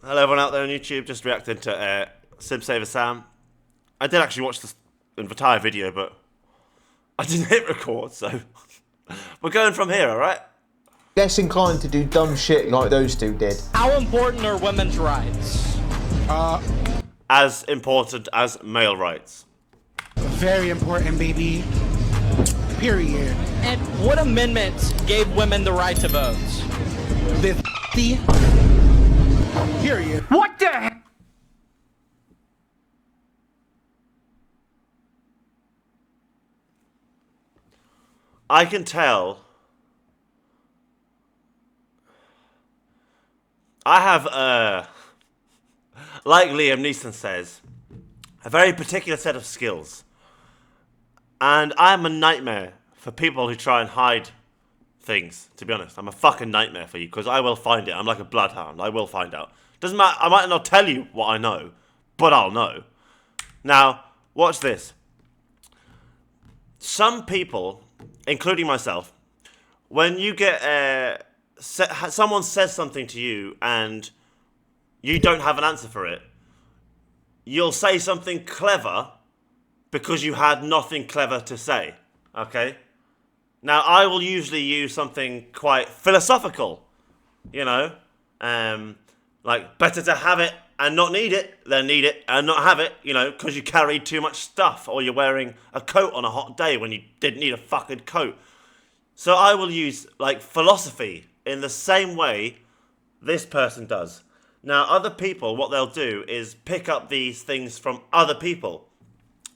Hello everyone out there on YouTube, just reacting to Sim Saver Sam. I did actually watch this entire video, but I didn't hit record, so we're going from here, alright? Less inclined to do dumb shit like those two did. How important are women's rights? As important as male rights. Very important, baby. Period. And what amendment gave women the right to vote? The period. What the heck? I can tell I have, like Liam Neeson says, a very particular set of skills. And I am a nightmare for people who try and hide things, to be honest. I'm a fucking nightmare for you, because I will find it. I'm like a bloodhound. I will find out. Doesn't matter, I might not tell you what I know, but I'll know. Now, watch this. Some people, including myself, when you get, someone says something to you and you don't have an answer for it, you'll say something clever because you had nothing clever to say, okay? Now, I will usually use something quite philosophical, you know? Like, better to have it and not need it than need it and not have it, you know, because you carried too much stuff or you're wearing a coat on a hot day when you didn't need a fucking coat. So I will use, like, philosophy in the same way this person does. Now, other people, what they'll do is pick up these things from other people,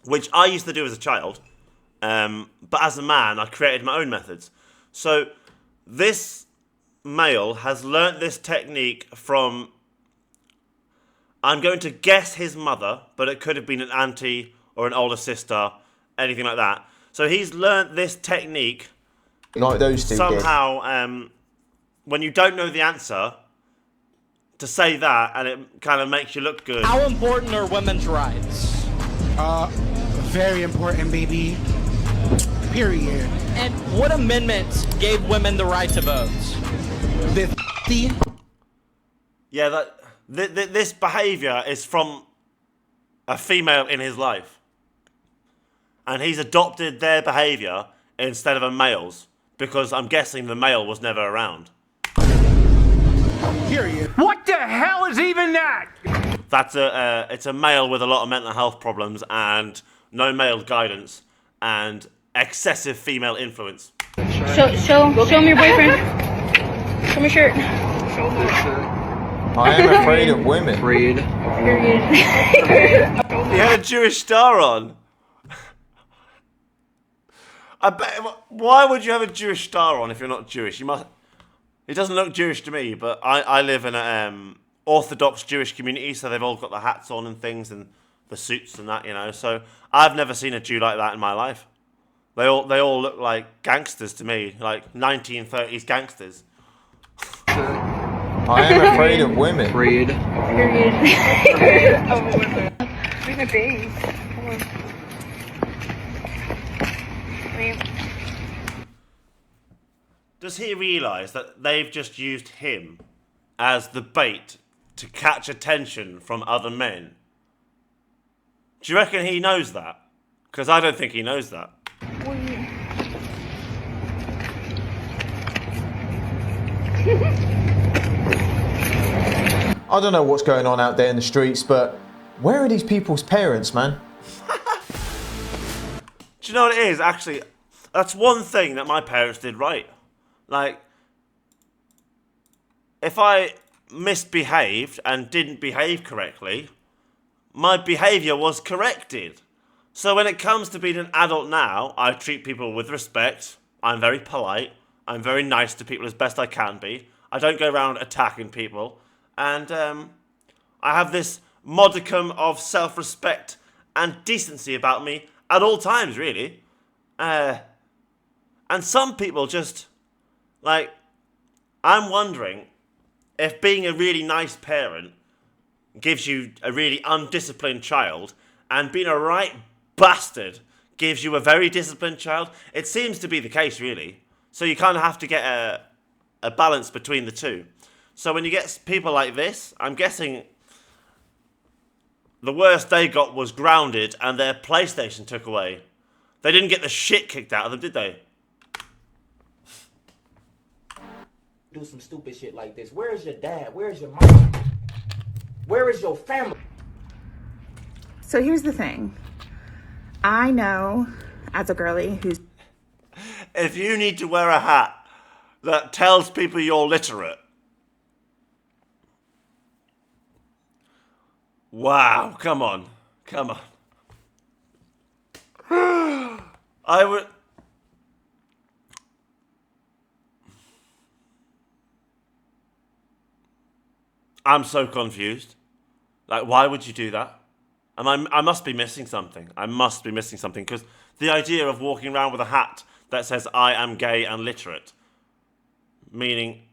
which I used to do as a child. But as a man, I created my own methods. So this male has learnt this technique from, I'm going to guess his mother, but it could have been an auntie or an older sister, anything like that. So he's learnt this technique Like those two somehow, when you don't know the answer, to say that, and it kind of makes you look good. How important are women's rights? Very important, baby. Period. And what amendment gave women the right to vote? Yeah, this behaviour is from a female in his life. And he's adopted their behaviour instead of a male's, because I'm guessing the male was never around. Period. What the hell is even that? That's it's a male with a lot of mental health problems and no male guidance and excessive female influence. Show me your boyfriend. Show me your shirt. I am afraid of women. Period. He had a Jewish star on. I bet. Why would you have a Jewish star on if you're not Jewish? You must. It doesn't look Jewish to me, but I live in a Orthodox Jewish community, so they've all got the hats on and things and the suits and that, you know. So I've never seen a Jew like that in my life. They all look like gangsters to me, like 1930s gangsters. I am afraid of women. Period. Oh, women. Bring the base. Come on. Does he realise that they've just used him as the bait to catch attention from other men? Do you reckon he knows that? Because I don't think he knows that. I don't know what's going on out there in the streets, but where are these people's parents, man? Do you know what it is? Actually, that's one thing that my parents did right. Like, if I misbehaved and didn't behave correctly, my behaviour was corrected. So when it comes to being an adult now, I treat people with respect. I'm very polite. I'm very nice to people as best I can be. I don't go around attacking people. And I have this modicum of self-respect and decency about me at all times, really. And some people just, like, I'm wondering if being a really nice parent gives you a really undisciplined child, and being a right bastard gives you a very disciplined child. It seems to be the case, really. So you kind of have to get a balance between the two. So when you get people like this, I'm guessing the worst they got was grounded and their PlayStation took away. They didn't get the shit kicked out of them, did they? Do some stupid shit like this. Where is your dad? Where is your mom? Where is your family? So here's the thing. I know, as a girly who's... If you need to wear a hat that tells people you're literate, wow, come on. Come on. I would... I'm so confused. Like, why would you do that? I must be missing something. I must be missing something, because the idea of walking around with a hat that says I am gay and literate, meaning,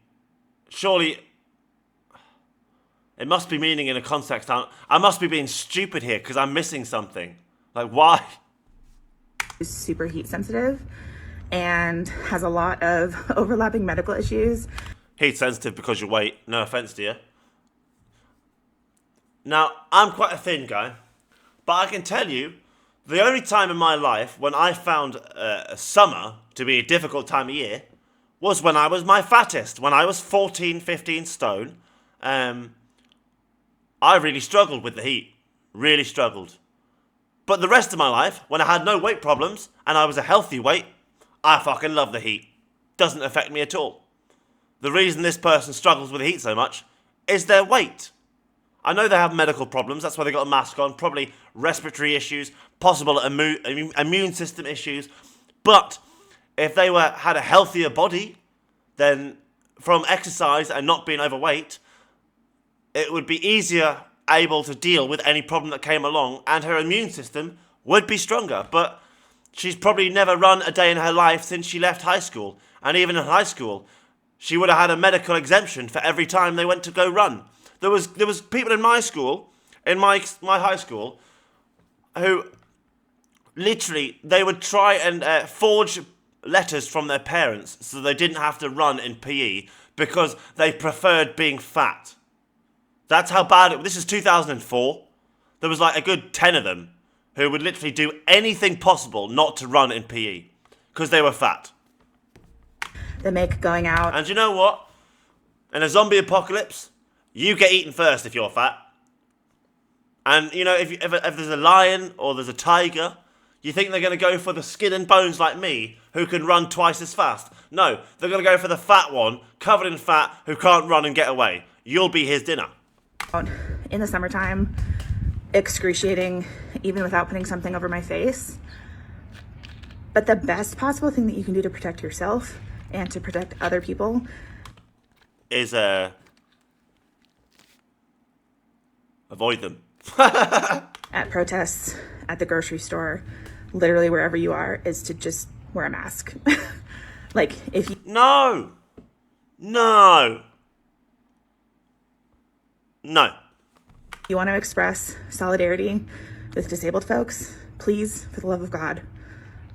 surely, it must be meaning in a context. I must be being stupid here because I'm missing something. Like, why? Is super heat sensitive and has a lot of overlapping medical issues. Heat sensitive because you weight. No offense to you. Now, I'm quite a thin guy, but I can tell you, the only time in my life when I found summer to be a difficult time of year was when I was my fattest. When I was 14, 15 stone, I really struggled with the heat. Really struggled. But the rest of my life, when I had no weight problems and I was a healthy weight, I fucking love the heat. Doesn't affect me at all. The reason this person struggles with the heat so much is their weight. I know they have medical problems, that's why they got a mask on, probably respiratory issues, possible immune system issues, but if they had a healthier body, then from exercise and not being overweight, it would be easier able to deal with any problem that came along, and her immune system would be stronger. But she's probably never run a day in her life since she left high school, and even in high school, she would have had a medical exemption for every time they went to go run. There was people in my school, in my high school, who literally, they would try and forge letters from their parents so they didn't have to run in PE because they preferred being fat. That's how bad it was. This is 2004. There was like a good 10 of them who would literally do anything possible not to run in PE because they were fat. That make going out... And you know what? In a zombie apocalypse, you get eaten first if you're fat. And, you know, if there's a lion or there's a tiger, you think they're going to go for the skin and bones like me, who can run twice as fast? No, they're going to go for the fat one, covered in fat, who can't run and get away. You'll be his dinner. In the summertime, excruciating, even without putting something over my face. But the best possible thing that you can do to protect yourself and to protect other people is avoid them. at protests, at the grocery store, literally wherever you are, is to just wear a mask. Like, if you... No! You want to express solidarity with disabled folks, please, for the love of God,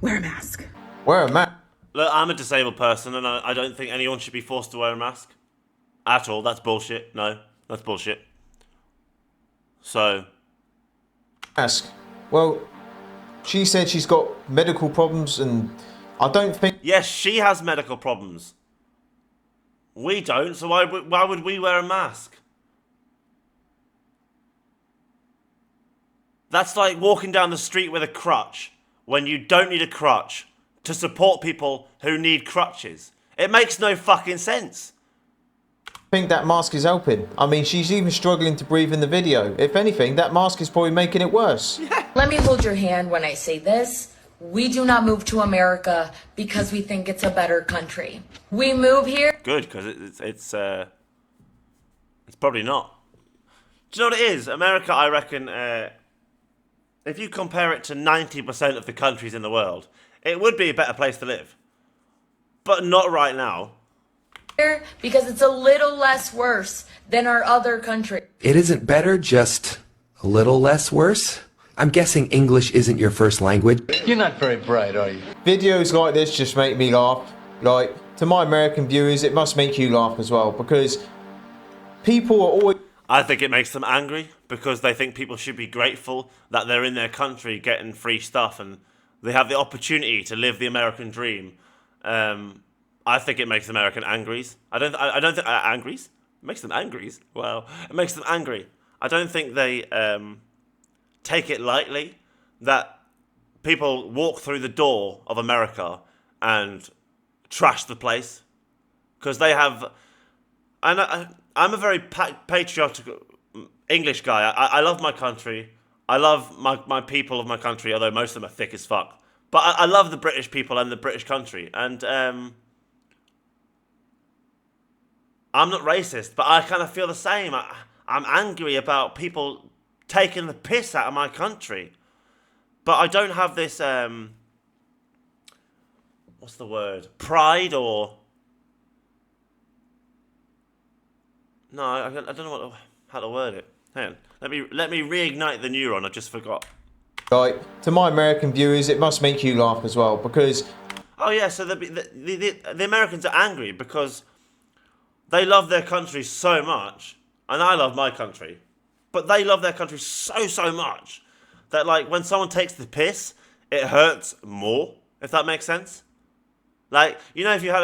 wear a mask. Wear a mask? Look, I'm a disabled person and I don't think anyone should be forced to wear a mask. At all. That's bullshit. No, that's bullshit. So... Mask? Well, she said she's got medical problems and I don't think... Yes, she has medical problems. We don't, so why would we wear a mask? That's like walking down the street with a crutch when you don't need a crutch to support people who need crutches. It makes no fucking sense. I think that mask is helping. I mean, she's even struggling to breathe in the video. If anything, that mask is probably making it worse. Let me hold your hand when I say this. We do not move to America because we think it's a better country. We move here... Good, because it's probably not. Do you know what it is? America, I reckon, if you compare it to 90% of the countries in the world, it would be a better place to live. But not right now. Because it's a little less worse than our other country. It isn't better, just a little less worse? I'm guessing English isn't your first language. You're not very bright, are you? Videos like this just make me laugh. Like, to my American viewers, it must make you laugh as well, because People are always... I think it makes them angry because they think people should be grateful that they're in their country getting free stuff and they have the opportunity to live the American dream. I think it makes American angries. I don't think angries. It makes them angries. Well, it makes them angry. I don't think they take it lightly that people walk through the door of America and trash the place because they have. I'm a very patriotic English guy. I love my country. I love my people of my country, although most of them are thick as fuck. But I love the British people and the British country. And I'm not racist, but I kind of feel the same. I'm angry about people taking the piss out of my country. But I don't have this, what's the word? Pride or... No, I don't know how to word it. Hang on. Let me reignite the neuron. I just forgot. Like, to my American viewers, it must make you laugh as well, because... Oh, yeah, so the Americans are angry because they love their country so much, and I love my country, but they love their country so much that, like, when someone takes the piss, it hurts more, if that makes sense. Like, you know, if you had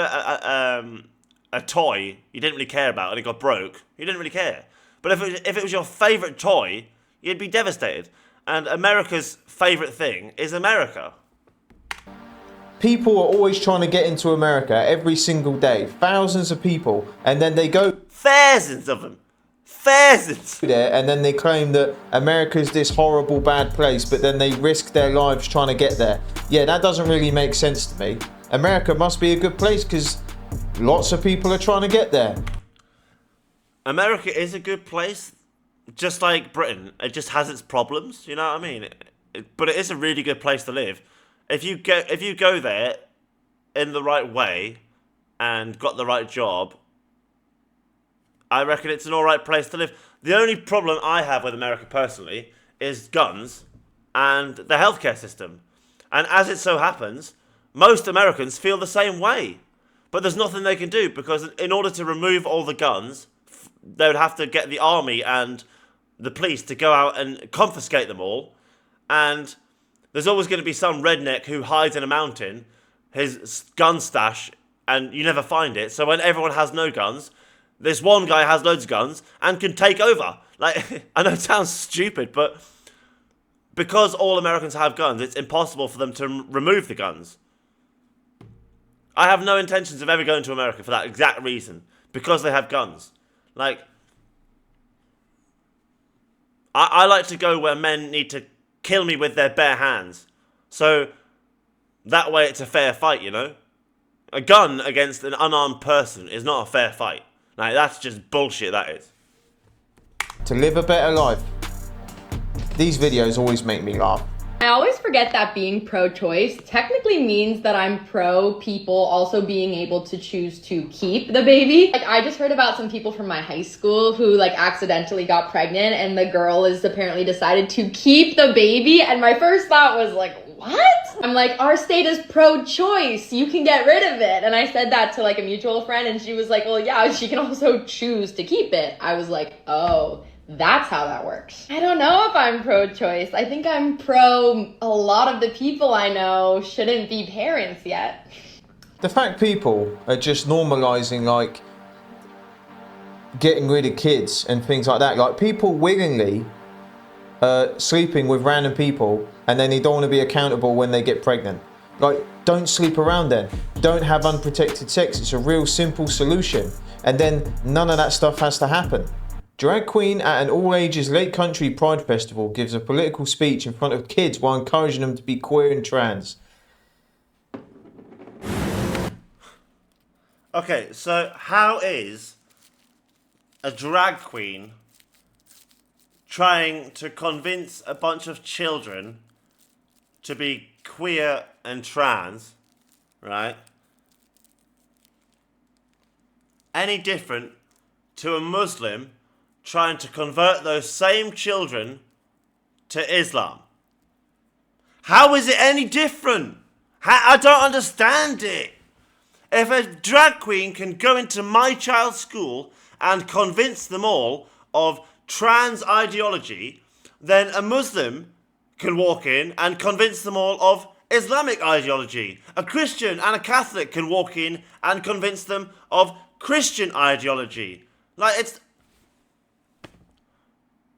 a toy you didn't really care about and it got broke, you didn't really care. But if it was your favourite toy, you'd be devastated. And America's favourite thing is America. People are always trying to get into America every single day. Thousands of people. And then they go... Thousands of them. Thousands. ...there, and then they claim that America's this horrible, bad place, but then they risk their lives trying to get there. Yeah, that doesn't really make sense to me. America must be a good place because lots of people are trying to get there. America is a good place. Just like Britain, it just has its problems, you know what I mean? But it is a really good place to live. If you go there in the right way and got the right job, I reckon it's an alright place to live. The only problem I have with America personally is guns and the healthcare system. And as it so happens, most Americans feel the same way. But there's nothing they can do because in order to remove all the guns, they would have to get the army and the police to go out and confiscate them all. And there's always going to be some redneck who hides in a mountain, his gun stash, and you never find it. So when everyone has no guns, this one guy has loads of guns and can take over. Like, I know it sounds stupid, but because all Americans have guns, it's impossible for them to remove the guns. I have no intentions of ever going to America for that exact reason. Because they have guns. Like, I like to go where men need to kill me with their bare hands. So, that way it's a fair fight, you know? A gun against an unarmed person is not a fair fight. Like, that's just bullshit, that is. To live a better life. These videos always make me laugh. I always forget that being pro-choice technically means that I'm pro people also being able to choose to keep the baby. Like, I just heard about some people from my high school who like accidentally got pregnant and the girl is apparently decided to keep the baby, and my first thought was like, what? I'm like, our state is pro-choice, you can get rid of it. And I said that to like a mutual friend and she was like, well, yeah, she can also choose to keep it. I was like, oh, that's how that works. I don't know if I'm pro-choice. I think I'm pro a lot of the people I know shouldn't be parents yet. The fact people are just normalizing like getting rid of kids and things like that. Like people willingly sleeping with random people and then they don't want to be accountable when they get pregnant. Like, don't sleep around then. Don't have unprotected sex. It's a real simple solution. And then none of that stuff has to happen. Drag queen at an all-ages Lake Country Pride Festival gives a political speech in front of kids while encouraging them to be queer and trans. Okay, so how is a drag queen trying to convince a bunch of children to be queer and trans, right, any different to a Muslim trying to convert those same children to Islam? How is it any different? I don't understand it. If a drag queen can go into my child's school and convince them all of trans ideology, then a Muslim can walk in and convince them all of Islamic ideology. A Christian and a Catholic can walk in and convince them of Christian ideology. Like, it's...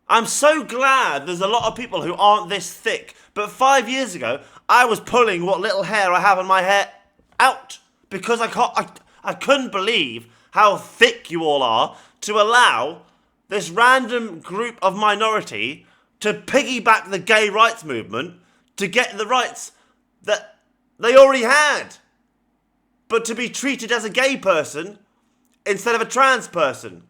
I'm so glad there's a lot of people who aren't this thick. But 5 years ago, I was pulling what little hair I have in my hair out because I couldn't believe how thick you all are to allow this random group of minority to piggyback the gay rights movement to get the rights that they already had, but to be treated as a gay person instead of a trans person.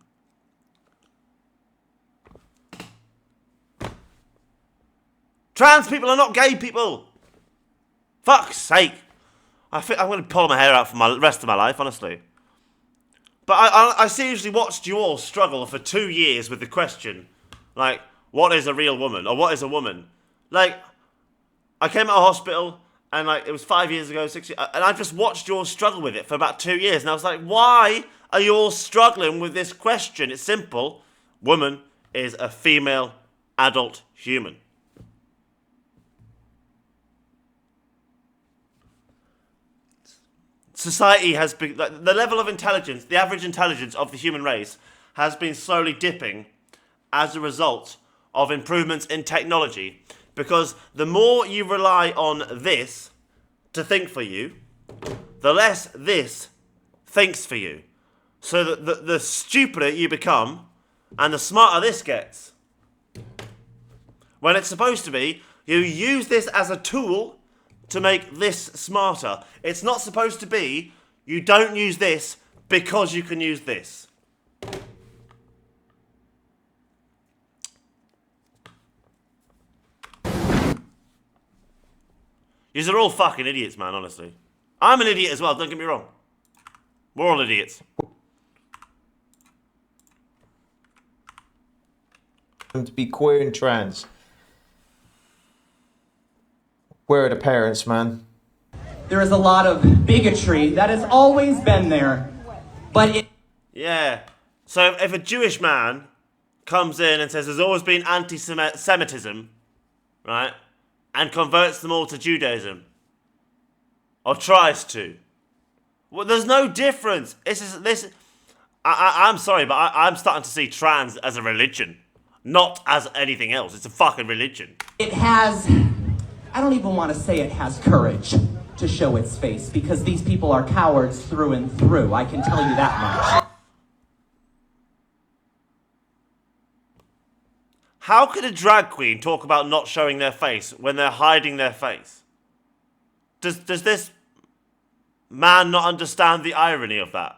Trans people are not gay people. Fuck's sake. I think I'm going to pull my hair out for the rest of my life, honestly. But I seriously watched you all struggle for 2 years with the question, like, what is a real woman? Or what is a woman? Like, I came out of hospital, and like, it was 5 years ago, 6 years, and I just watched you all struggle with it for about 2 years. And I was like, why are you all struggling with this question? It's simple. Woman is a female adult human. Society has been, the level of intelligence, the average intelligence of the human race has been slowly dipping as a result of improvements in technology. Because the more you rely on this to think for you, the less this thinks for you. So that the stupider you become and the smarter this gets. When it's supposed to be, you use this as a tool to make this smarter. It's not supposed to be, you don't use this because you can use this. Yous are all fucking idiots, man, honestly. I'm an idiot as well, don't get me wrong. We're all idiots. To be queer and trans. Where are the parents, man? There is a lot of bigotry that has always been there, but it... Yeah. So if a Jewish man comes in and says there's always been anti-Semitism, right, and converts them all to Judaism, or tries to, well, there's no difference. I'm sorry, but I'm starting to see trans as a religion, not as anything else. It's a fucking religion. It has... I don't even want to say it has courage to show its face, because these people are cowards through and through. I can tell you that much. How could a drag queen talk about not showing their face when they're hiding their face? Does this man not understand the irony of that?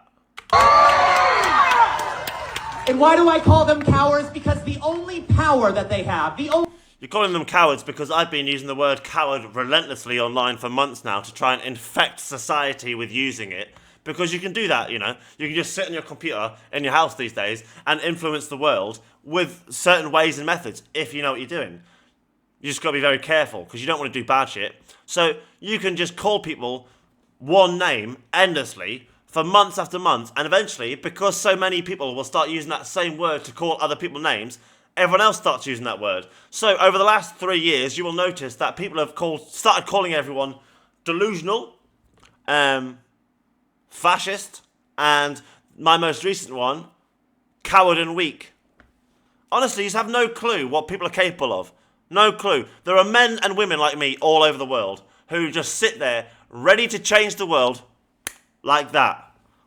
And why do I call them cowards? Because the only power that they have, You're calling them cowards because I've been using the word coward relentlessly online for months now to try and infect society with using it. Because you can do that, you know. You can just sit on your computer in your house these days and influence the world with certain ways and methods, if you know what you're doing. You just got to be very careful because you don't want to do bad shit. So you can just call people one name endlessly for months after months, and eventually, because so many people will start using that same word to call other people names, everyone else starts using that word. So over the last 3 years, you will notice that people have started calling everyone delusional, fascist, and my most recent one, coward and weak. Honestly, you just have no clue what people are capable of. No clue. There are men and women like me all over the world who just sit there ready to change the world like that.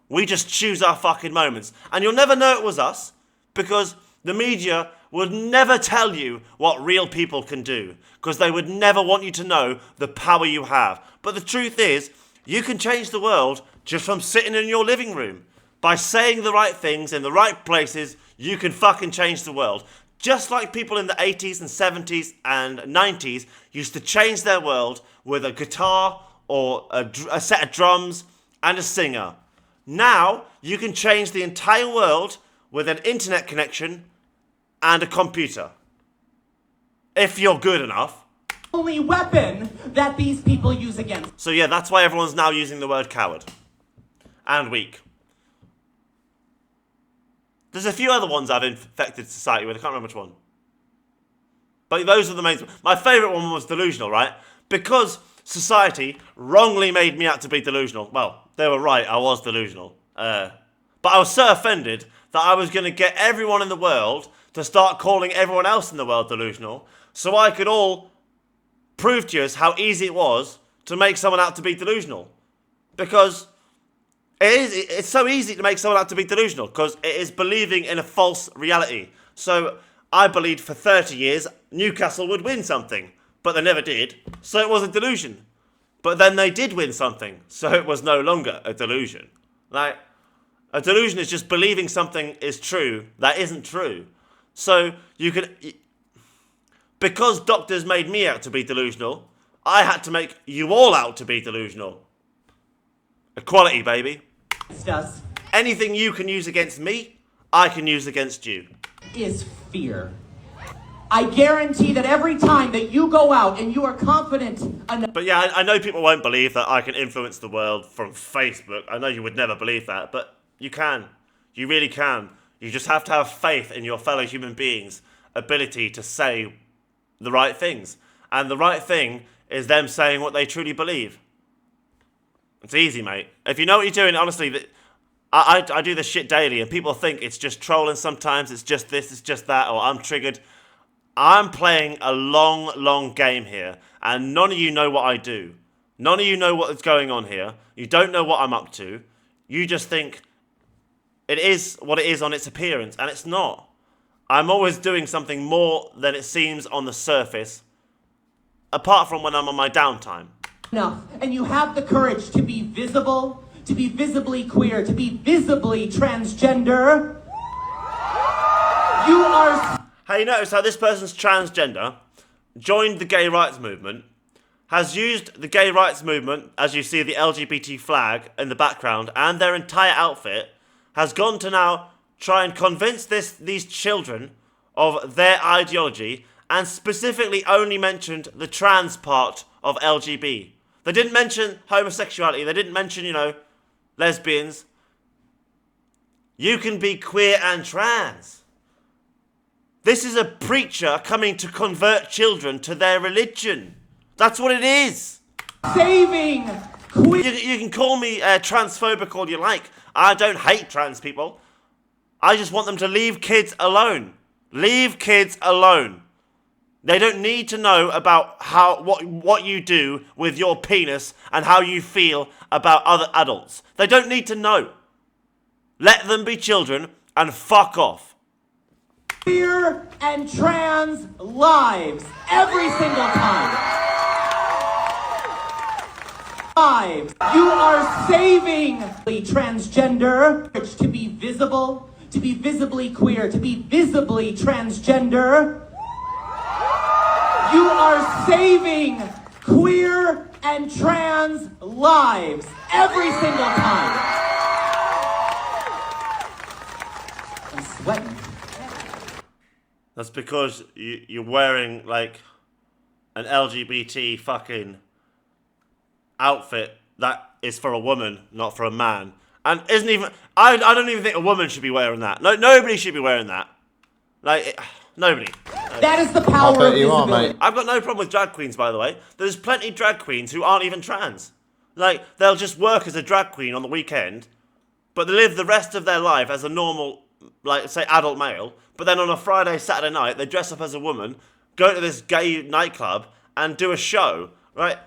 We just choose our fucking moments. And you'll never know it was us because the media would never tell you what real people can do because they would never want you to know the power you have. But the truth is, you can change the world just from sitting in your living room. By saying the right things in the right places, you can fucking change the world. Just like people in the 80s and 70s and 90s used to change their world with a guitar or a set of drums and a singer. Now, you can change the entire world with an internet connection and a computer. If you're good enough. Only weapon that these people use against. So yeah, that's why everyone's now using the word coward. And weak. There's a few other ones I've infected society with. I can't remember which one. But those are the main... My favourite one was delusional, right? Because society wrongly made me out to be delusional. Well, they were right, I was delusional. But I was so offended that I was going to get everyone in the world to start calling everyone else in the world delusional, so I could all prove to us how easy it was to make someone out to be delusional. Because it's so easy to make someone out to be delusional, because it is believing in a false reality. So I believed for 30 years Newcastle would win something, but they never did, so it was a delusion. But then they did win something, so it was no longer a delusion. Like, a delusion is just believing something is true that isn't true. So you could... Because doctors made me out to be delusional, I had to make you all out to be delusional. Equality, baby. Anything you can use against me, I can use against you. Is fear. I guarantee that every time that you go out and you are confident enough... But yeah, I know people won't believe that I can influence the world from Facebook. I know you would never believe that, but you can. You really can. You just have to have faith in your fellow human beings' ability to say the right things. And the right thing is them saying what they truly believe. It's easy, mate. If you know what you're doing, honestly, I do this shit daily, and people think it's just trolling sometimes, it's just this, it's just that, or I'm triggered. I'm playing a long, long game here, and none of you know what I do. None of you know what is going on here. You don't know what I'm up to. You just think it is what it is on its appearance, and it's not. I'm always doing something more than it seems on the surface, apart from when I'm on my downtime. Enough, and you have the courage to be visible, to be visibly queer, to be visibly transgender. You are... Hey, you notice how this person's transgender, joined the gay rights movement, has used the gay rights movement, as you see the LGBT flag in the background, and their entire outfit, has gone to now try and convince these children of their ideology, and specifically only mentioned the trans part of LGBT. They didn't mention homosexuality, they didn't mention, you know, lesbians. You can be queer and trans. This is a preacher coming to convert children to their religion. That's what it is. Saving queer. You can call me transphobic all you like. I don't hate trans people. I just want them to leave kids alone. Leave kids alone. They don't need to know about what you do with your penis and how you feel about other adults. They don't need to know. Let them be children and fuck off. Queer and trans lives every single time. Lives. You are saving the transgender to be visible, to be visibly queer, to be visibly transgender. You are saving queer and trans lives every single time. I'm sweating. That's because you're wearing, like, an LGBT fucking outfit that is for a woman, not for a man. And isn't even... I don't even think a woman should be wearing that. No, nobody should be wearing that. Like, nobody. That is the power of visibility. Mate. I've got no problem with drag queens, by the way. There's plenty of drag queens who aren't even trans. Like, they'll just work as a drag queen on the weekend, but they live the rest of their life as a normal, like, say, adult male, but then on a Friday, Saturday night, they dress up as a woman, go to this gay nightclub, and do a show, right?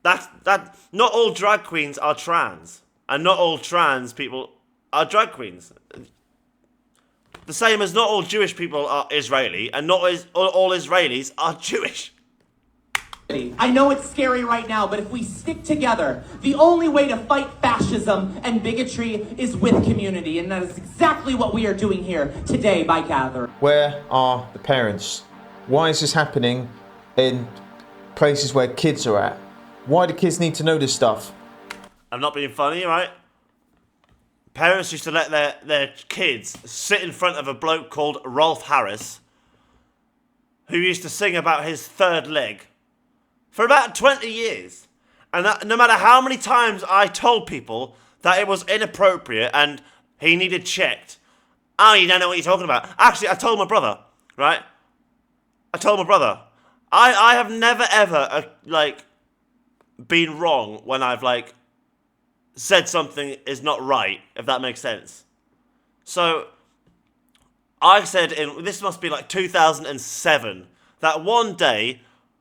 Not all drag queens are trans, and not all trans people are drag queens. The same as not all Jewish people are Israeli, and not all Israelis are Jewish. I know it's scary right now, but if we stick together, the only way to fight fascism and bigotry is with community, and that is exactly what we are doing here today by Gather. Where are the parents? Why is this happening in places where kids are at? Why do kids need to know this stuff? I'm not being funny, right? Parents used to let their kids sit in front of a bloke called Rolf Harris, who used to sing about his third leg for about 20 years. And that, no matter how many times I told people that it was inappropriate and he needed checked, oh, you don't know what you're talking about. Actually, I told my brother, right? I have never ever been wrong when I've said something is not right, if that makes sense. So I said this must be 2007 that one day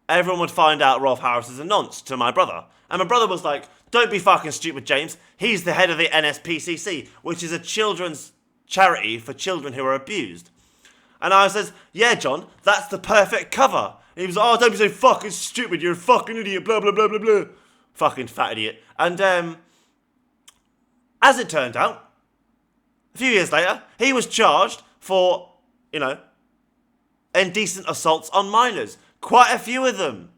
everyone would find out Rolf Harris is a nonce to my brother. And my brother was like, don't be fucking stupid, James. He's the head of the NSPCC, which is a children's charity for children who are abused. And I says, yeah, John, that's the perfect cover. And he was like, oh, don't be so fucking stupid. You're a fucking idiot, blah, blah, blah, blah, blah. Fucking fat idiot. And as it turned out, a few years later, he was charged for, indecent assaults on minors. Quite a few of them.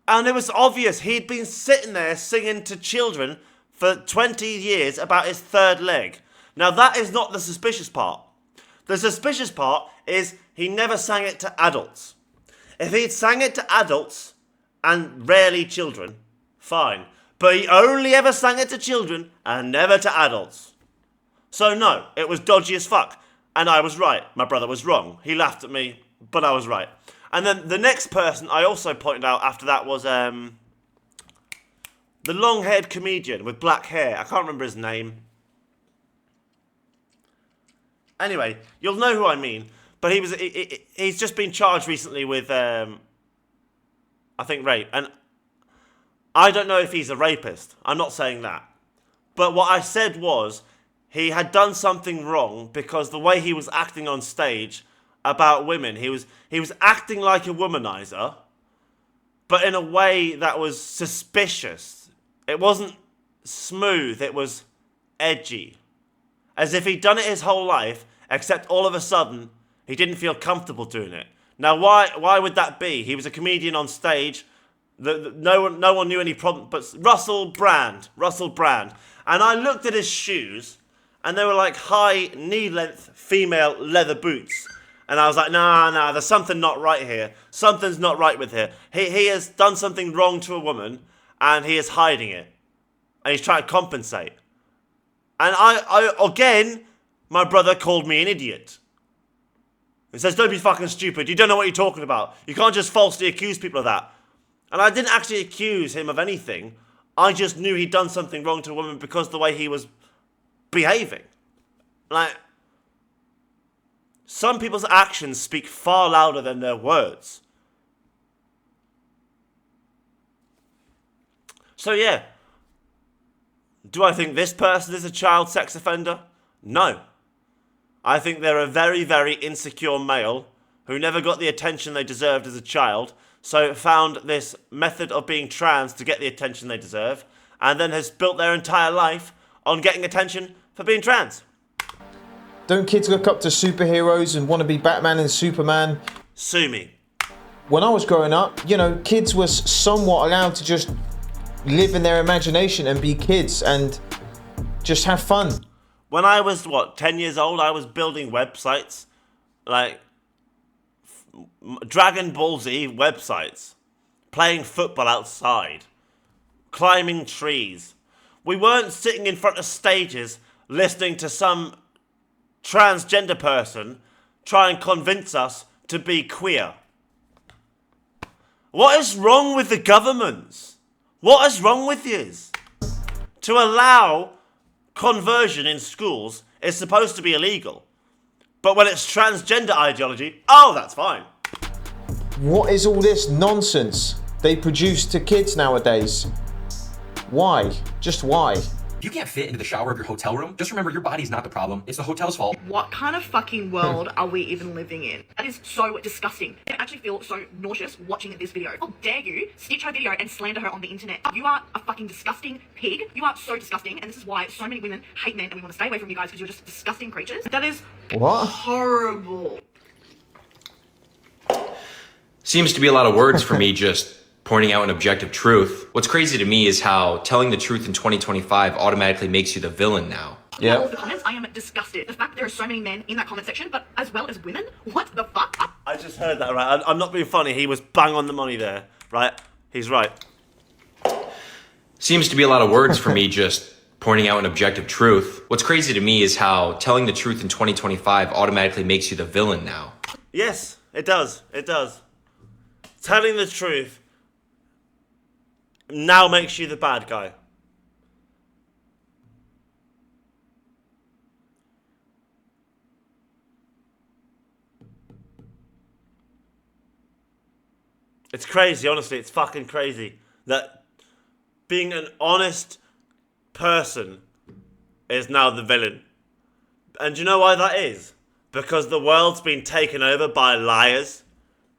And it was obvious he'd been sitting there singing to children for 20 years about his third leg. Now, that is not the suspicious part. The suspicious part is he never sang it to adults. If he'd sang it to adults, and rarely children, fine. But he only ever sang it to children, and never to adults. So no, it was dodgy as fuck. And I was right. My brother was wrong. He laughed at me, but I was right. And then the next person I also pointed out after that was the long-haired comedian with black hair. I can't remember his name. Anyway, you'll know who I mean. But he's just been charged recently with, I think, rape. And I don't know if he's a rapist. I'm not saying that. But what I said was he had done something wrong because the way he was acting on stage about women, he was acting like a womanizer, but in a way that was suspicious. It wasn't smooth, it was edgy. As if he'd done it his whole life, except all of a sudden, he didn't feel comfortable doing it. Now, why would that be? He was a comedian on stage. No one knew any problem, but Russell Brand. And I looked at his shoes, and they were like high knee-length female leather boots. And I was like, nah, there's something not right here. Something's not right with here. He has done something wrong to a woman, and he is hiding it. And he's trying to compensate. And I again, my brother called me an idiot. He says, don't be fucking stupid. You don't know what you're talking about. You can't just falsely accuse people of that. And I didn't actually accuse him of anything. I just knew he'd done something wrong to a woman because of the way he was behaving. Some people's actions speak far louder than their words. So yeah. Do I think this person is a child sex offender? No. I think they're a very, very insecure male who never got the attention they deserved as a child, so found this method of being trans to get the attention they deserve, and then has built their entire life on getting attention for being trans. Don't kids look up to superheroes and want to be Batman and Superman? Sue me. When I was growing up, kids were somewhat allowed to just live in their imagination and be kids and just have fun. When I was, 10 years old, I was building websites, Dragon Ball Z websites, playing football outside, climbing trees. We weren't sitting in front of stages listening to some transgender person try and convince us to be queer. What is wrong with the governments? What is wrong with yous? To allow conversion in schools is supposed to be illegal. But when it's transgender ideology, oh, that's fine. What is all this nonsense they produce to kids nowadays? Why? Just why? If you can't fit into the shower of your hotel room, just remember your body's not the problem. It's the hotel's fault. What kind of fucking world are we even living in? That is so disgusting. I actually feel so nauseous watching this video. How dare you stitch her video and slander her on the internet? You are a fucking disgusting pig. You are so disgusting, and this is why so many women hate men and we want to stay away from you guys because you're just disgusting creatures. That is horrible. Seems to be a lot of words for me just pointing out an objective truth. What's crazy to me is how telling the truth in 2025 automatically makes you the villain now. Yeah. All of the comments, I am disgusted. The fact there are so many men in that comment section, but as well as women, what the fuck? I just heard that, right? I'm not being funny. He was bang on the money there, right? He's right. Seems to be a lot of words for me just pointing out an objective truth. What's crazy to me is how telling the truth in 2025 automatically makes you the villain now. Yes, it does. It does. Telling the truth now makes you the bad guy. It's crazy, honestly. It's fucking crazy that being an honest person is now the villain. And do you know why that is? Because the world's been taken over by liars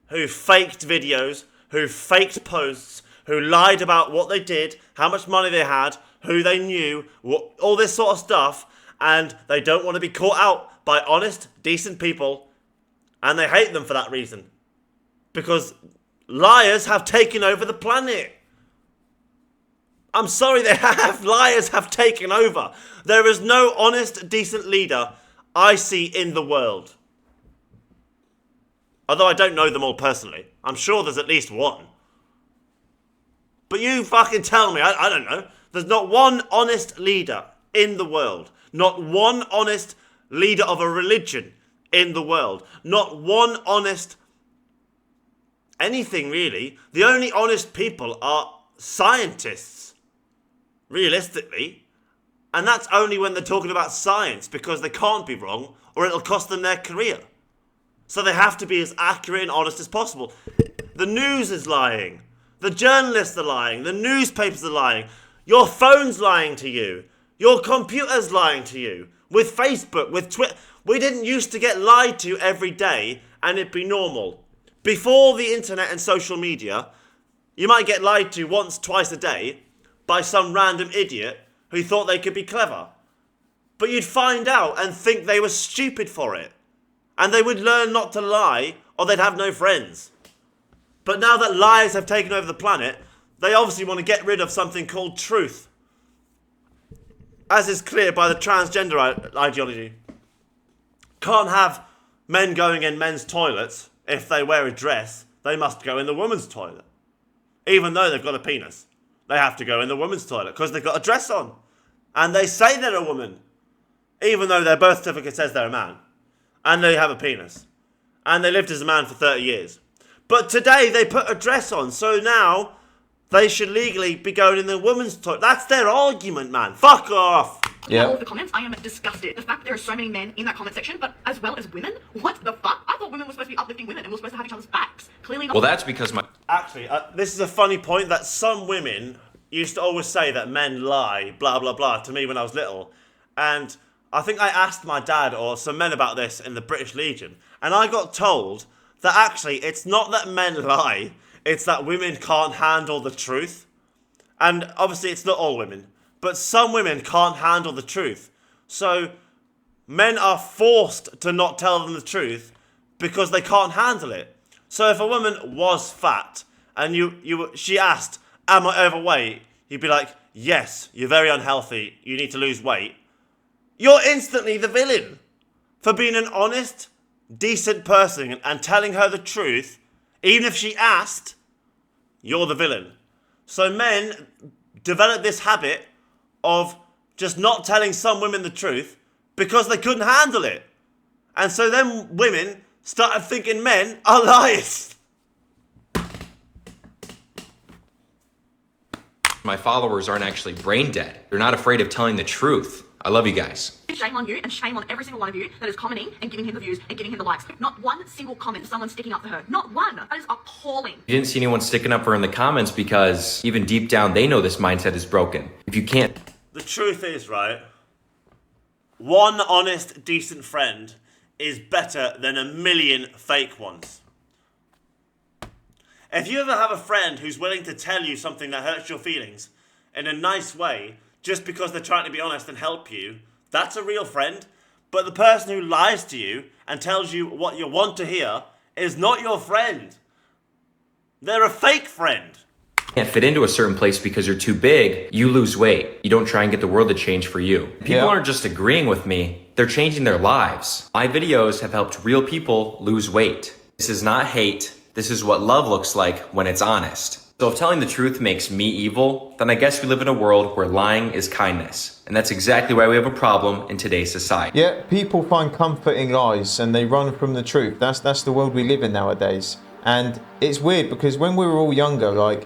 who faked videos, who faked posts, who lied about what they did, how much money they had, who they knew, all this sort of stuff, and they don't want to be caught out by honest, decent people, and they hate them for that reason. Because liars have taken over the planet. I'm sorry, they have. Liars have taken over. There is no honest, decent leader I see in the world. Although I don't know them all personally. I'm sure there's at least one. But you fucking tell me, I don't know. There's not one honest leader in the world. Not one honest leader of a religion in the world. Not one honest anything, really. The only honest people are scientists, realistically. And that's only when they're talking about science, because they can't be wrong or it'll cost them their career. So they have to be as accurate and honest as possible. The news is lying. The journalists are lying. The newspapers are lying. Your phone's lying to you. Your computer's lying to you. With Facebook, with Twitter. We didn't used to get lied to every day and it'd be normal. Before the internet and social media, you might get lied to once, twice a day by some random idiot who thought they could be clever. But you'd find out and think they were stupid for it. And they would learn not to lie or they'd have no friends. But now that lies have taken over the planet, they obviously want to get rid of something called truth. As is clear by the transgender ideology. Can't have men going in men's toilets. If they wear a dress, they must go in the woman's toilet. Even though they've got a penis. They have to go in the woman's toilet because they've got a dress on. And they say they're a woman. Even though their birth certificate says they're a man. And they have a penis. And they lived as a man for 30 years. But today they put a dress on. So now they should legally be going in the woman's toilet. That's their argument, man. Fuck off. Yeah. All of the comments, I am disgusted. The fact that there are so many men in that comment section, but as well as women. What the fuck? I thought women were supposed to be uplifting women and we're supposed to have each other's backs. Clearly not. Well, that's because my... Actually, this is a funny point that some women used to always say that men lie, blah, blah, blah, to me when I was little. And I think I asked my dad or some men about this in the British Legion. And I got told that actually it's not that men lie, it's that women can't handle the truth. And obviously it's not all women. But some women can't handle the truth. So men are forced to not tell them the truth because they can't handle it. So if a woman was fat and she asked, am I overweight? You'd be like, yes, you're very unhealthy. You need to lose weight. You're instantly the villain for being an honest, decent person and telling her the truth. Even if she asked, you're the villain. So men develop this habit of just not telling some women the truth because they couldn't handle it. And so then women started thinking men are liars. My followers aren't actually brain dead. They're not afraid of telling the truth. I love you guys. Shame on you and shame on every single one of you that is commenting and giving him the views and giving him the likes. Not one single comment, someone sticking up for her. Not one. That is appalling. You didn't see anyone sticking up for her in the comments because even deep down they know this mindset is broken. If you can't... The truth is, right, one honest, decent friend is better than a million fake ones. If you ever have a friend who's willing to tell you something that hurts your feelings in a nice way, just because they're trying to be honest and help you, that's a real friend. But the person who lies to you and tells you what you want to hear is not your friend. They're a fake friend. Can't fit into a certain place because you're too big, you lose weight. You don't try and get the world to change for you. People aren't just agreeing with me, they're changing their lives. My videos have helped real people lose weight. This is not hate. This is what love looks like when it's honest. So if telling the truth makes me evil, then I guess we live in a world where lying is kindness. And that's exactly why we have a problem in today's society. Yeah, people find comfort in lies and they run from the truth. That's the world we live in nowadays. And it's weird because when we were all younger, like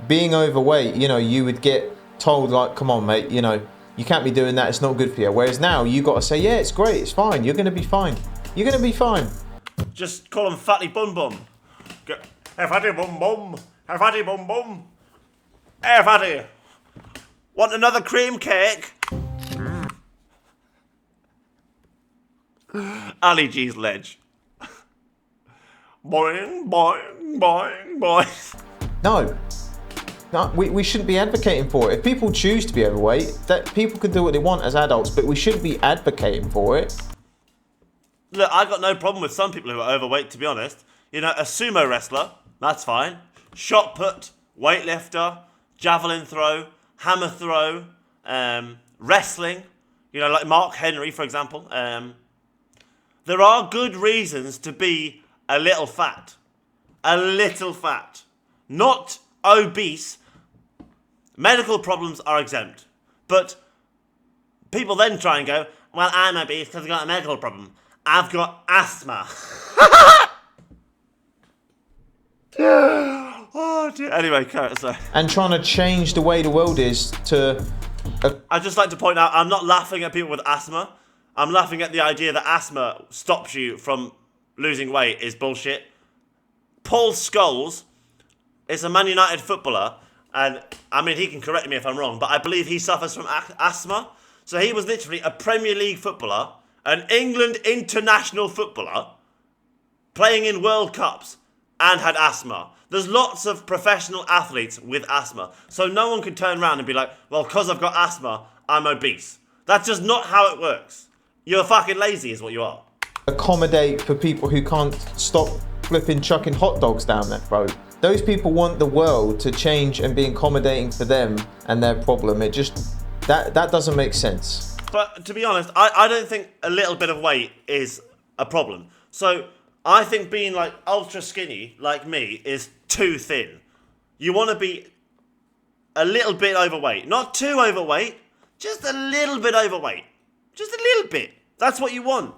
being overweight, you know, you would get told like, come on, mate, you know, you can't be doing that. It's not good for you. Whereas now you got to say, yeah, it's great. It's fine. You're going to be fine. You're going to be fine. Just call him Fatty Bum Bum. Hey, Fatty Bum Bum. Hey, Fatty Bum Bum. Hey, Fatty. Want another cream cake? Ali G's ledge. Boing, boing, boing, boing. No. No, we shouldn't be advocating for it. If people choose to be overweight, that people can do what they want as adults, but we shouldn't be advocating for it. Look, I got no problem with some people who are overweight, to be honest. You know, a sumo wrestler, that's fine. Shot put, weightlifter, javelin throw, hammer throw, wrestling. You know, like Mark Henry, for example. There are good reasons to be a little fat. A little fat. Not obese. Medical problems are exempt. But people then try and go, well, I'm obese because I've got a medical problem. I've got asthma. Oh dear. Anyway, so. And trying to change the way the world is to... I'd just like to point out, I'm not laughing at people with asthma. I'm laughing at the idea that asthma stops you from losing weight is bullshit. Paul Scholes is a Man United footballer, and I mean, he can correct me if I'm wrong, but I believe he suffers from asthma. So he was literally a Premier League footballer, an England international footballer, playing in World Cups, and had asthma. There's lots of professional athletes with asthma. So no one can turn around and be like, well, because I've got asthma, I'm obese. That's just not how it works. You're fucking lazy is what you are. Accommodate for people who can't stop flipping chucking hot dogs down their throat. Those people want the world to change and be accommodating for them and their problem. It just, that doesn't make sense. But to be honest, I don't think a little bit of weight is a problem. So I think being like ultra skinny like me is too thin. You want to be a little bit overweight. Not too overweight, just a little bit overweight. Just a little bit. That's what you want.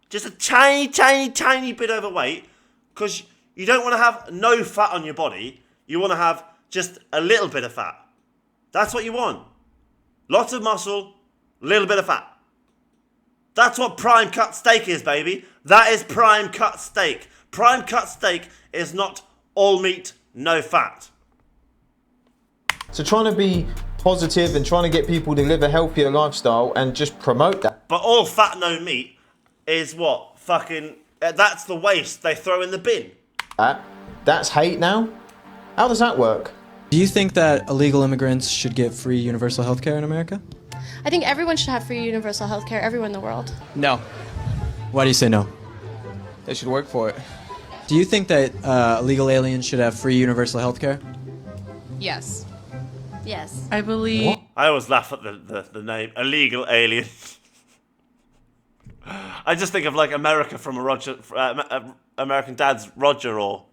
Just a tiny, tiny, tiny bit overweight, because you don't want to have no fat on your body. You want to have just a little bit of fat. That's what you want. Lots of muscle, little bit of fat. That's what prime cut steak is, baby. That is prime cut steak. Prime cut steak is not all meat, no fat. So trying to be positive and trying to get people to live a healthier lifestyle and just promote that. But all fat, no meat is what? Fucking, that's the waste they throw in the bin. That's hate now? How does that work? Do you think that illegal immigrants should get free universal health care in America? I think everyone should have free universal health care, everyone in the world. No. Why do you say no? They should work for it. Do you think that illegal aliens should have free universal health care? Yes. Yes. I believe... I always laugh at the name, illegal alien. I just think of like America from American Dad's Roger or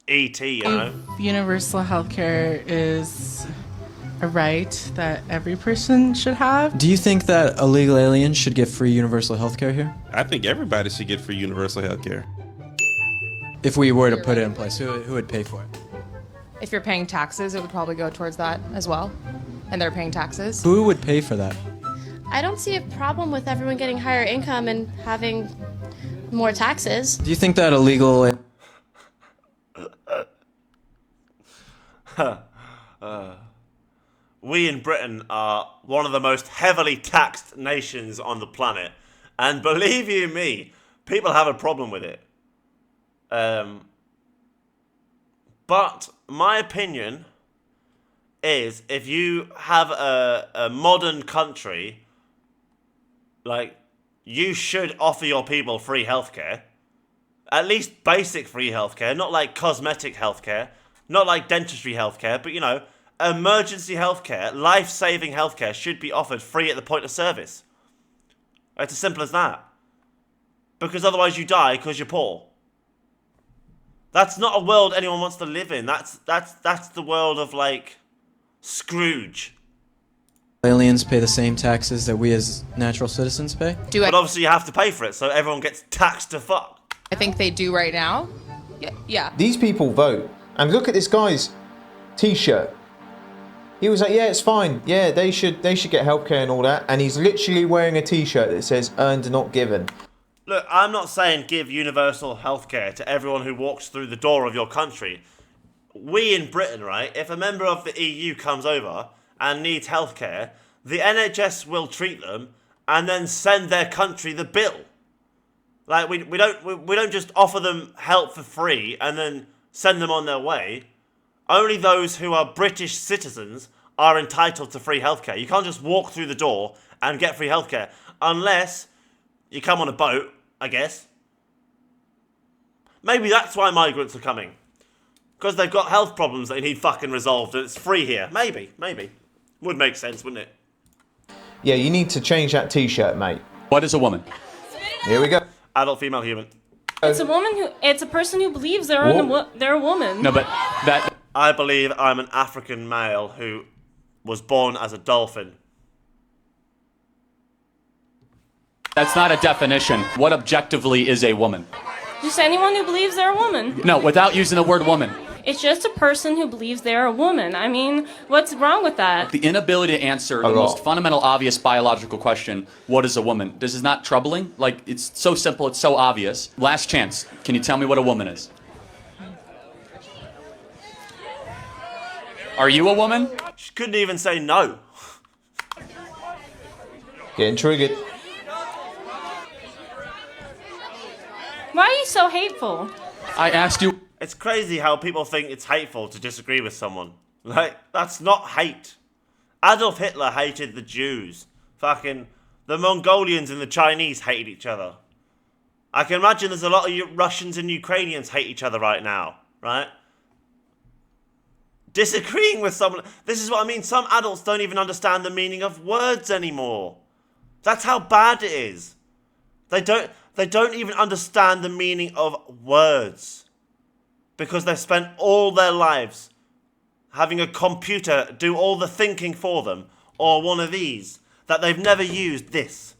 E.T., you know? Universal health care is a right that every person should have. Do you think that illegal aliens should get free universal health care here? I think everybody should get free universal health care. If we were to put it in place, who would pay for it? If you're paying taxes, it would probably go towards that as well. And they're paying taxes. Who would pay for that? I don't see a problem with everyone getting higher income and having more taxes. Do you think that illegal... We in Britain are one of the most heavily taxed nations on the planet. And believe you me, people have a problem with it. But my opinion is if you have a modern country, like, you should offer your people free healthcare. At least basic free healthcare, not like cosmetic healthcare, not like dentistry healthcare, but, you know, emergency healthcare, life-saving healthcare should be offered free at the point of service. It's as simple as that. Because otherwise you die because you're poor. That's not a world anyone wants to live in. That's the world of, like, Scrooge. Aliens pay the same taxes that we as natural citizens pay? But obviously you have to pay for it, so everyone gets taxed to fuck. I think they do right now. Yeah. These people vote. And look at this guy's t-shirt. He was like, yeah, it's fine. Yeah, they should get healthcare and all that. And he's literally wearing a t-shirt that says earned not given. Look, I'm not saying give universal healthcare to everyone who walks through the door of your country. We in Britain, right, if a member of the EU comes over and needs healthcare, the NHS will treat them and then send their country the bill. Like, we don't just offer them help for free and then send them on their way. Only those who are British citizens are entitled to free healthcare. You can't just walk through the door and get free healthcare unless you come on a boat, I guess. Maybe that's why migrants are coming. Because they've got health problems that they need fucking resolved and it's free here. Maybe. Would make sense, wouldn't it? Yeah, you need to change that t-shirt, mate. What is a woman? Here we go. Adult female human. It's a woman who. It's a person who believes they're a woman. No, but that. I believe I'm an African male who was born as a dolphin. That's not a definition. What objectively is a woman? Just anyone who believes they're a woman. No, without using the word woman. It's just a person who believes they're a woman. I mean, what's wrong with that? The inability to answer the most fundamental, obvious biological question, what is a woman? This is not troubling. Like, it's so simple, it's so obvious. Last chance. Can you tell me what a woman is? Are you a woman? She couldn't even say no. Getting triggered. Why are you so hateful? I asked you. It's crazy how people think it's hateful to disagree with someone. Like, that's not hate. Adolf Hitler hated the Jews. Fucking, the Mongolians and the Chinese hated each other. I can imagine there's a lot of Russians and Ukrainians hate each other right now, right? Disagreeing with someone, this is what I mean, some adults don't even understand the meaning of words anymore. That's how bad it is. They don't even understand the meaning of words. Because they've spent all their lives having a computer do all the thinking for them, or one of these, that they've never used this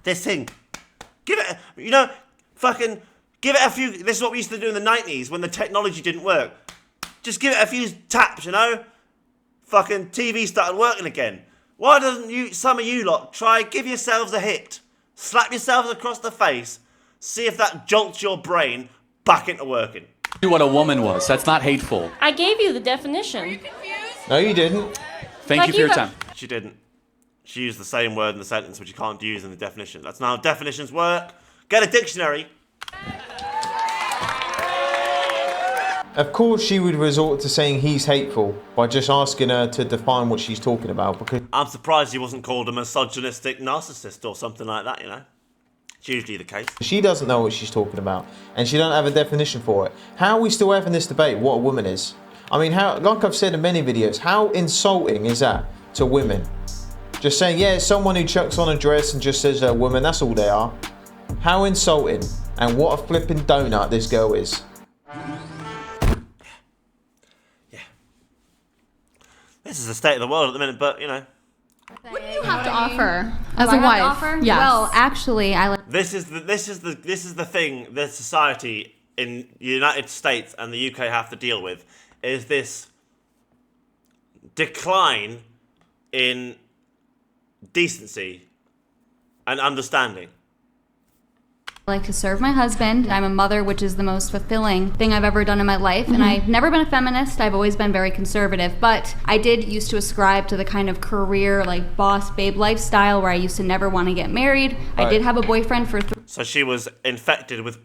thing. Give it, fucking, give it a few, this is what we used to do in the 90s when the technology didn't work. Just give it a few taps, Fucking TV started working again. Why doesn't some of you lot give yourselves a hit, slap yourselves across the face, see if that jolts your brain back into working. What a woman was. That's not hateful. I gave you the definition. No, you didn't. Thank you for your time. She didn't. She used the same word in the sentence, which you can't use in the definition. That's not how definitions work. Get a dictionary. Of course she would resort to saying he's hateful by just asking her to define what she's talking about, because I'm surprised he wasn't called a misogynistic narcissist or something like that, It's usually the case. she doesn't know what she's talking about and she don't have a definition for it. How are we still having this debate what a woman is? I mean, like I've said in many videos, how insulting is that to women? Just saying, yeah, someone who chucks on a dress and just says they're a woman, that's all they are. How insulting, and what a flipping donut this girl is. This is the state of the world at the minute, but What do you have to offer as a wife? Yes. Well, actually, I like. This is the thing that society in the United States and the UK have to deal with, is this decline in decency and understanding. I like to serve my husband. I'm a mother, which is the most fulfilling thing I've ever done in my life. And I've never been a feminist. I've always been very conservative. But I did used to ascribe to the kind of career, like boss babe lifestyle where I used to never want to get married. I did have a boyfriend for So she was infected with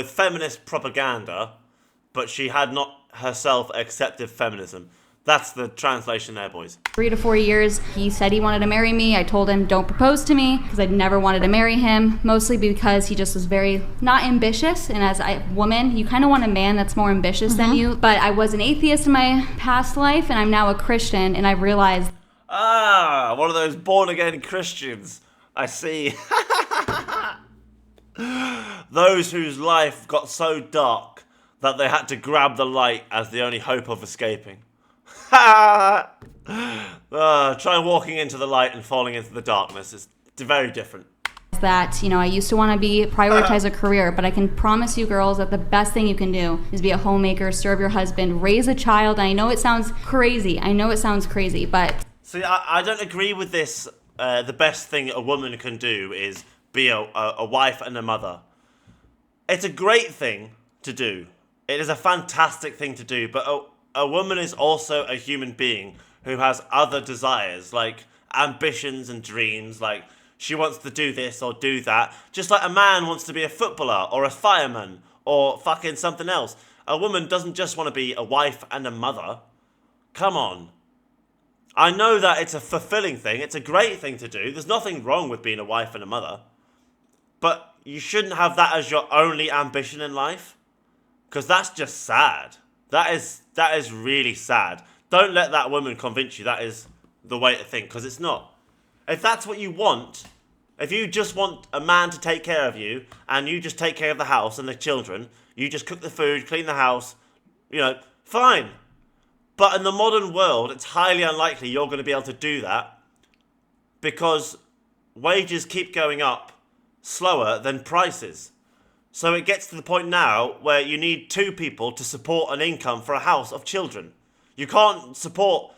feminist propaganda, but she had not herself accepted feminism. That's the translation there, boys. 3 to 4 years. He said he wanted to marry me. I told him don't propose to me because I'd never wanted to marry him, mostly because he just was very not ambitious. And as a woman, you kind of want a man that's more ambitious than you. But I was an atheist in my past life, and I'm now a Christian, and I realized. Ah, one of those born-again Christians. I see. Those whose life got so dark that they had to grab the light as the only hope of escaping. Try walking into the light and falling into the darkness is very different. That, you know, I used to want to prioritize a career, but I can promise you girls that the best thing you can do is be a homemaker, serve your husband, raise a child. And I know it sounds crazy. But... See, I don't agree with this. The best thing a woman can do is be a wife and a mother. It's a great thing to do. It is a fantastic thing to do, but a woman is also a human being who has other desires, like ambitions and dreams, like she wants to do this or do that, just like a man wants to be a footballer or a fireman or fucking something else. A woman doesn't just want to be a wife and a mother. Come on. I know that it's a fulfilling thing, it's a great thing to do, there's nothing wrong with being a wife and a mother, but you shouldn't have that as your only ambition in life, because that's just sad. That is really sad. Don't let that woman convince you that is the way to think, because it's not. If that's what you want, if you just want a man to take care of you, and you just take care of the house and the children, you just cook the food, clean the house, you know, fine. But in the modern world, it's highly unlikely you're going to be able to do that, because wages keep going up slower than prices. So it gets to the point now where you need 2 people to support an income for a house of children. You can't support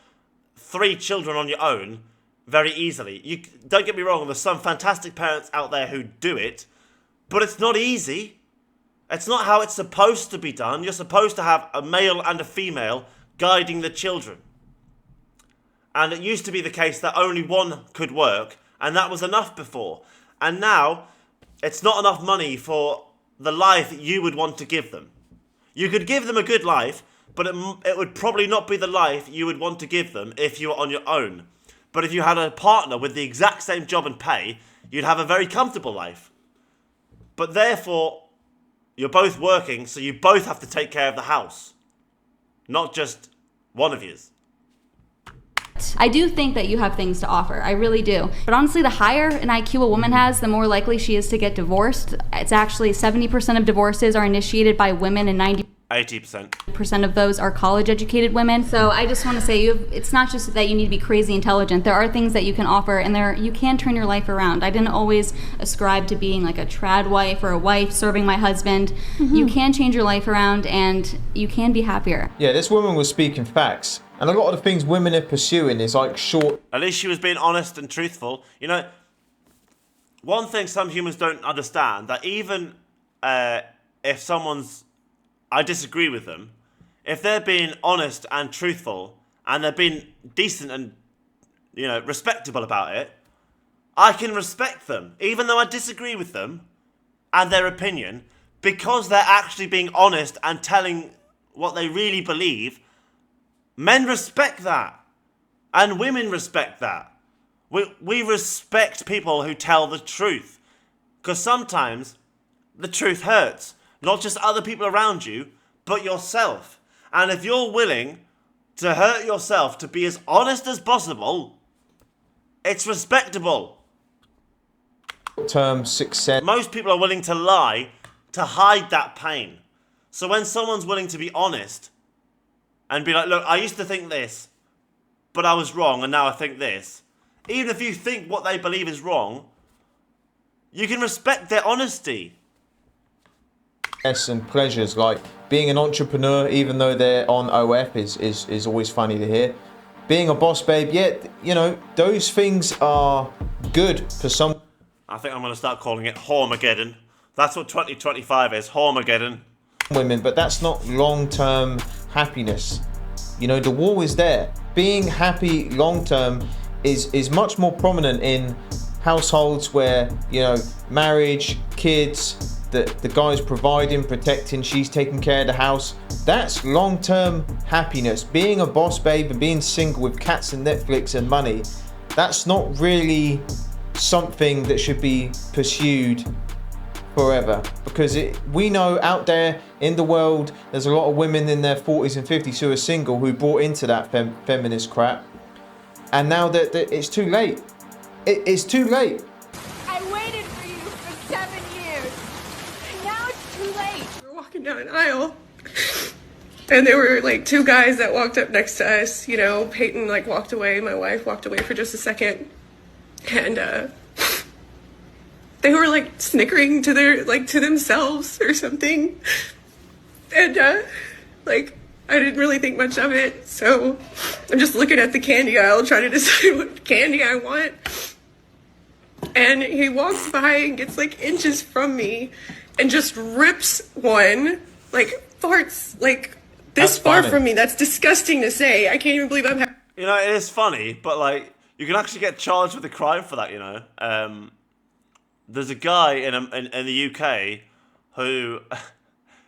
3 children on your own very easily. Don't get me wrong, there's some fantastic parents out there who do it, but it's not easy. It's not how it's supposed to be done. You're supposed to have a male and a female guiding the children. And it used to be the case that only one could work, and that was enough before. And now, it's not enough money for the life that you would want to give them. You could give them a good life, but it would probably not be the life you would want to give them if you were on your own. But if you had a partner with the exact same job and pay, you'd have a very comfortable life. But therefore, you're both working, so you both have to take care of the house. Not just one of yous. I do think that you have things to offer. I really do. But honestly, the higher an IQ a woman has, the more likely she is to get divorced. It's actually 70% of divorces are initiated by women and 80% of those are college-educated women. So I just want to say, it's not just that you need to be crazy intelligent. There are things that you can offer, and you can turn your life around. I didn't always ascribe to being like a trad wife or a wife serving my husband. Mm-hmm. You can change your life around, and you can be happier. Yeah, this woman was speaking facts. And a lot of the things women are pursuing is like short... At least she was being honest and truthful. You know, one thing some humans don't understand, that even if someone's... I disagree with them. If they're being honest and truthful, and they're being decent and, you know, respectable about it, I can respect them, even though I disagree with them and their opinion, because they're actually being honest and telling what they really believe. Men respect that, and women respect that. We respect people who tell the truth, because sometimes the truth hurts. Not just other people around you, but yourself. And if you're willing to hurt yourself to be as honest as possible, it's respectable. Term success. Most people are willing to lie to hide that pain. So when someone's willing to be honest and be like, look, I used to think this, but I was wrong and now I think this. Even if you think what they believe is you can respect their honesty. And pleasures, like being an entrepreneur, even though they're on OF, is always funny to hear. Being a boss babe, yeah, you know, those things are good for some. I think I'm going to start calling it Hormageddon. That's what 2025 is, Hormageddon. Women, but that's not long-term happiness. You know, the war is there. Being happy long-term is much more prominent in households where, you know, marriage, kids, the guy's providing, protecting, she's taking care of the house. That's long-term happiness. Being a boss babe and being single with cats and Netflix and money, that's not really something that should be pursued forever. Because we know out there in the world, there's a lot of women in their 40s and 50s who are single who bought into that feminist crap. And now that it's too late. It's too late. I waited for you for 7 years. We were walking down an aisle, and there were like two guys that walked up next to us. You know, Peyton like walked away. My wife walked away for just a second, and they were like snickering to to themselves or something, and like I didn't really think much of it. So I'm just looking at the candy aisle trying to decide what candy I want. And he walks by and gets like inches from me and just rips one, like farts like this far from me. That's disgusting to say. I can't even believe I'm You know, it is funny, but like, you can actually get charged with a crime for that, you know. There's a guy in the UK who,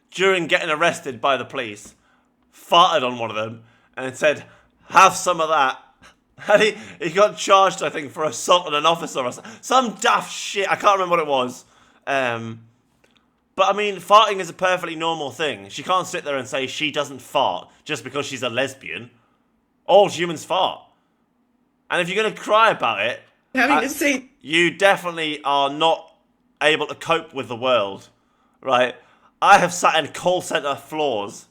during getting arrested by the police, farted on one of them and said, "Have some of that." And he got charged, I think, for assault on an officer or some daft shit. I can't remember what it was. But I mean, farting is a perfectly normal thing. She can't sit there and say she doesn't fart just because she's a lesbian. All humans fart. And if you're going to cry about it, you definitely are not able to cope with the world, right? I have sat in call center floors,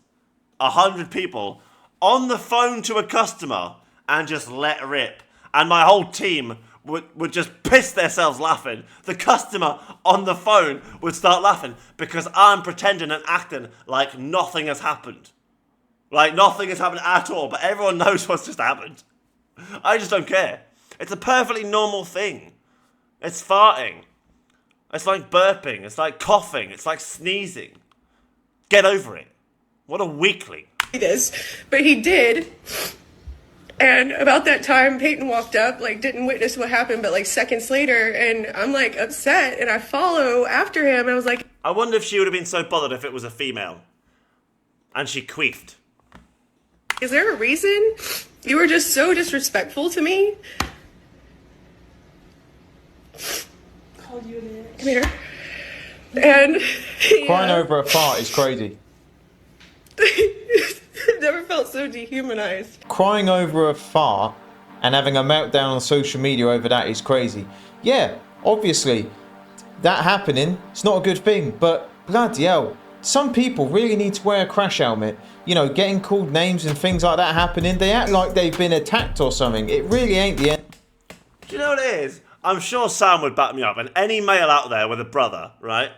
100 people, on the phone to a customer and just let rip. And my whole team would just piss themselves laughing. The customer on the phone would start laughing because I'm pretending and acting like nothing has happened. Like nothing has happened at all, but everyone knows what's just happened. I just don't care. It's a perfectly normal thing. It's farting. It's like burping. It's like coughing. It's like sneezing. Get over it. What a weakling. But he did. And about that time, Peyton walked up, like didn't witness what happened, but like seconds later, and I'm like upset, and I follow after him. I was like, I wonder if she would have been so bothered if it was a female. And she queefed. is there a reason? You were just so disrespectful to me. Called you an Come here. And crying over a fart is crazy. I've never felt so dehumanized. Crying over a fart and having a meltdown on social media over that is crazy. Yeah, obviously, that happening, it's not a good thing, but bloody hell, some people really need to wear a crash helmet. You know, getting called names and things like that happening, they act like they've been attacked or something. It really ain't the end. Do you know what it is? I'm sure Sam would back me up, and any male out there with a brother, right?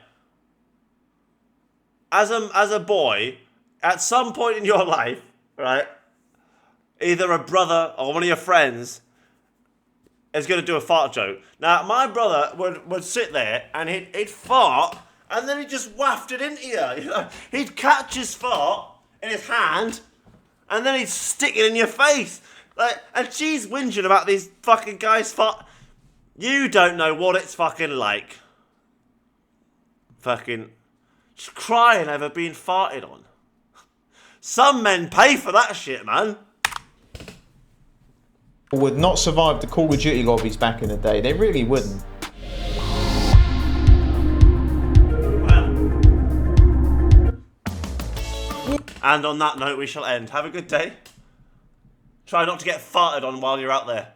As a boy, at some point in your life, right, either a brother or one of your friends is going to do a fart joke. Now, my brother would sit there and he'd fart and then he'd just waft it into you. You know? He'd catch his fart in his hand and then he'd stick it in your face. Like, and she's whinging about these fucking guys fart. You don't know what it's fucking like. Fucking just crying over being farted on. Some men pay for that shit, man. Would not survive the Call of Duty lobbies back in the day. They really wouldn't. And on that note, we shall end. Have a good day. Try not to get farted on while you're out there.